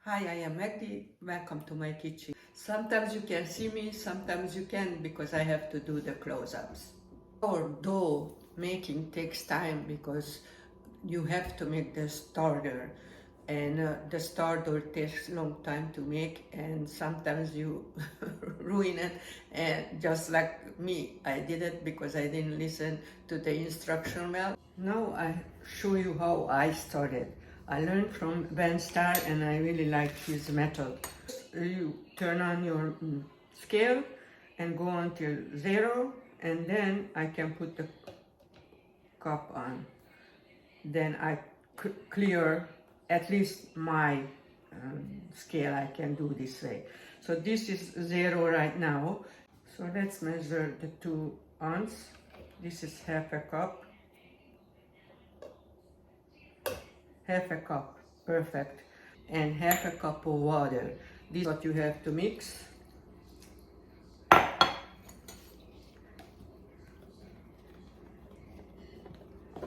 Hi, I am Magdi. Welcome to my kitchen. Sometimes you can see me, sometimes you can't because I have to do the close-ups. Our dough making takes time because you have to make the starter, and the starter takes a long time to make, and sometimes you ruin it. And just like me, I did it because I didn't listen to the instruction well. Now I show you how I started. I learned from Ben Starr and I really like his method. You turn on your scale and go until 0, and then I can put the cup on. Then I clear at least my scale. I can do this way. So this is 0 right now. So let's measure the 2 ounce. This is half a cup. Half a cup, perfect. And half a cup of water. This is what you have to mix.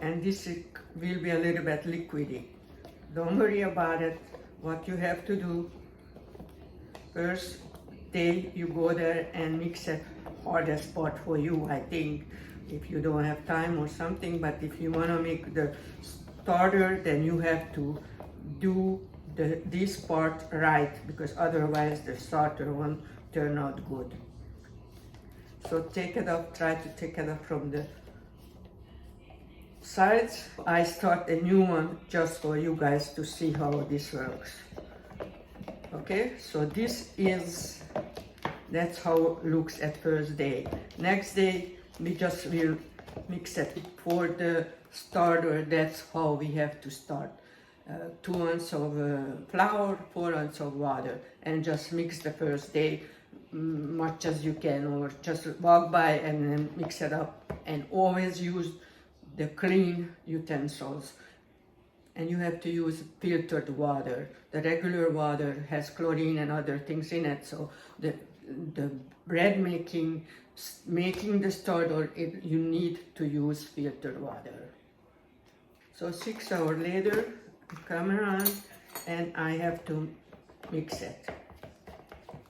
And this will be a little bit liquidy. Don't worry about it. What you have to do, first day you go there and mix it. Hardest part for you, I think, if you don't have time or something, but if you want to make the starter, then you have to do this part right, because otherwise the starter won't turn out good. So take it up, try to take it up from the sides. I start a new one just for you guys to see how this works. Okay, so that's how it looks at first day. Next day we just will mix it for the starter. That's how we have to start. 2 ounces of flour, 4 ounces of water, and just mix the first day much as you can, or just walk by and then mix it up, and always use the clean utensils. And you have to use filtered water. The regular water has chlorine and other things in it, so the bread making the starter, you need to use filtered water. So 6 hours later, I come around and I have to mix it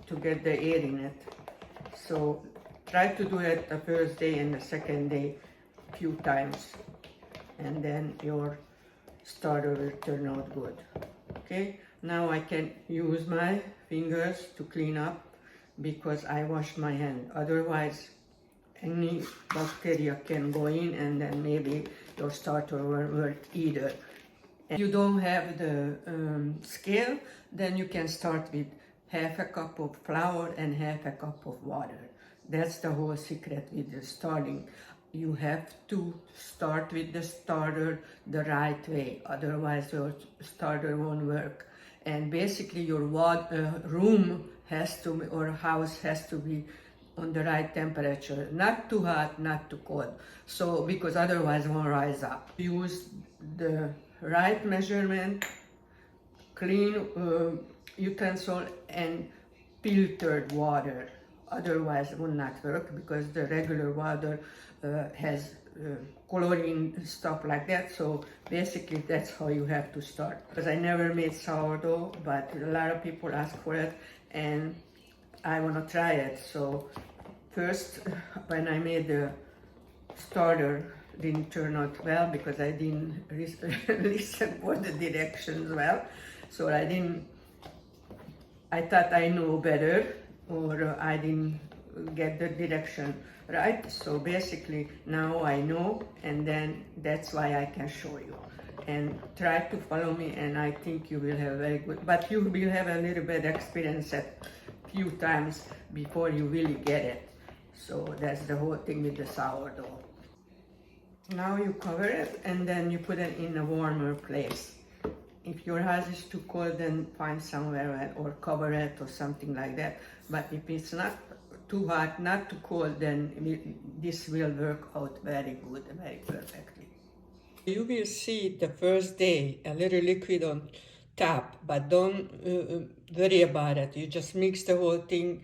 to get the air in it. So try to do it the first day and the second day a few times, and then your starter will turn out good. Okay, now I can use my fingers to clean up because I washed my hand. Otherwise any bacteria can go in and then maybe your starter won't work either. If you don't have the scale, then you can start with half a cup of flour and half a cup of water. That's the whole secret with the starting. You have to start with the starter the right way, otherwise your starter won't work. And basically your room has to, or house has to be on the right temperature, not too hot, not too cold. So because otherwise it won't rise up. Use the right measurement, clean utensil, and filtered water. Otherwise it will not work, because the regular water has chlorine, stuff like that. So basically that's how you have to start. Because I never made sourdough, but a lot of people ask for it and I want to try it. So first, when I made the starter, didn't turn out well because I didn't listen for the directions well. So I thought I knew better, or I didn't get the direction right. So basically now I know, and then that's why I can show you. And try to follow me, and I think you will have very good, but you will have a little bit experience at few times before you really get it. So that's the whole thing with the sourdough. Now you cover it and then you put it in a warmer place. If your house is too cold, then find somewhere or cover it or something like that. But if it's not too hot, not too cold, then this will work out very good, very perfectly. You will see the first day a little liquid on top, but don't worry about it. You just mix the whole thing,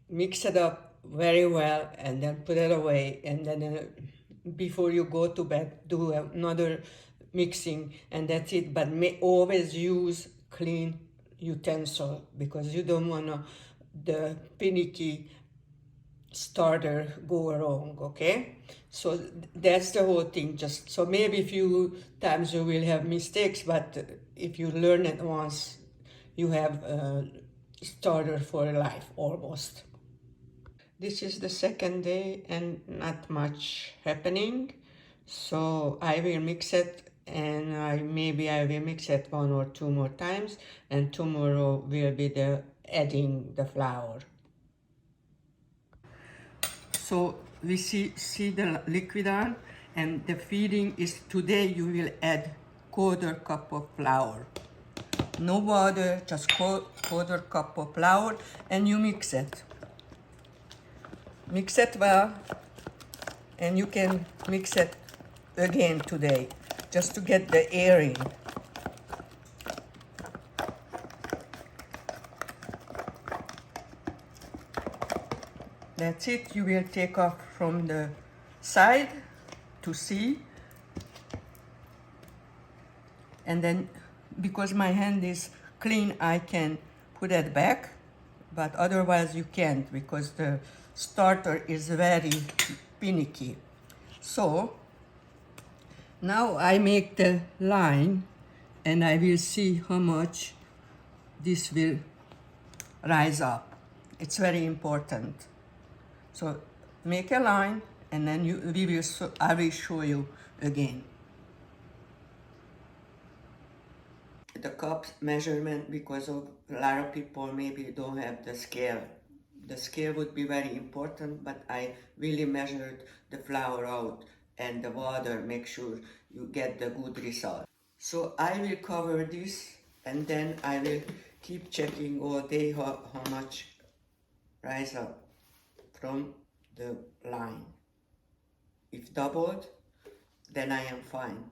mix it up very well, and then put it away. And then before you go to bed, do another mixing, and that's it. But always use clean utensil because you don't want the finicky starter go wrong, okay? So that's the whole thing. Just so maybe a few times you will have mistakes, but if you learn it once, you have a starter for life almost. This is the second day and not much happening. So I will mix it and maybe I will mix it one or two more times, and tomorrow will be the adding the flour. So we see the liquid on, and the feeding is today you will add quarter cup of flour. No water, just quarter cup of flour, and you mix it. Mix it well, and you can mix it again today just to get the air in. That's it. You will take off from the side to see, and then because my hand is clean I can put it back, but otherwise you can't because the starter is very finicky. So now I make the line and I will see how much this will rise up. It's very important. So make a line and then I will show you again. The cup measurement, because of a lot of people maybe don't have the scale. The scale would be very important, but I really measured the flour out and the water, make sure you get the good result. So I will cover this and then I will keep checking all day how much rise up from the line. If doubled, then I am fine.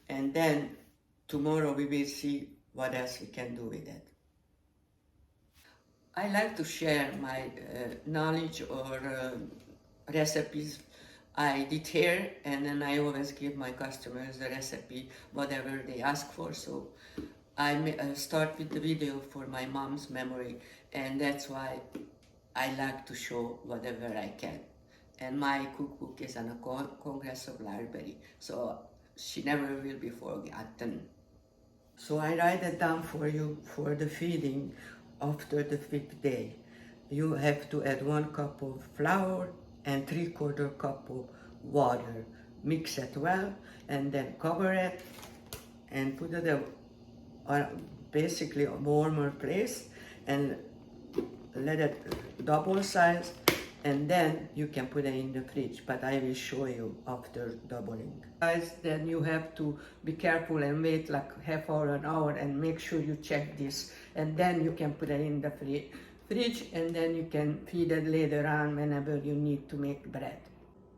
And then tomorrow we will see what else we can do with it. I like to share my knowledge or recipes I did here, and then I always give my customers the recipe, whatever they ask for. So I start with the video for my mom's memory, and that's why I like to show whatever I can. And my cookbook is on a Congress of Library, so she never will be forgotten. So I write it down for you for the feeding after the 5th day. You have to add 1 cup of flour and 3/4 cup of water. Mix it well and then cover it and put it basically a warmer place and let it double size, and then you can put it in the fridge, but I will show you after doubling. Guys, then you have to be careful and wait like half hour, an hour, and make sure you check this, and then you can put it in the fridge, and then you can feed it later on whenever you need to make bread.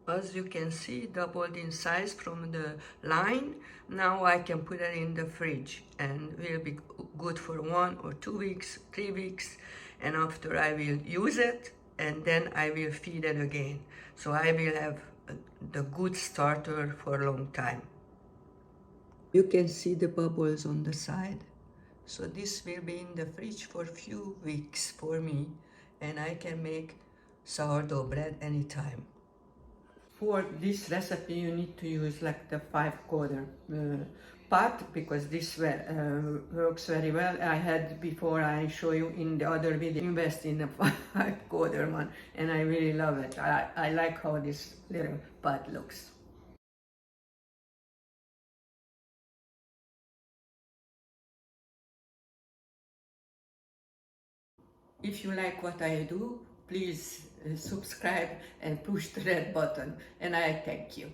As you can see, doubled in size from the line. Now I can put it in the fridge and will be good for 1 or 2 weeks, 3 weeks, and after I will use it and then I will feed it again. So I will have the good starter for a long time. You can see the bubbles on the side. So this will be in the fridge for a few weeks for me, and I can make sourdough bread anytime. For this recipe you need to use like the 5/4 pot, because this works very well. I had before, I show you in the other video, invest in a 5/4 one, and I really love it. I like how this little pot looks. If you like what I do, please subscribe and push the red button, and I thank you.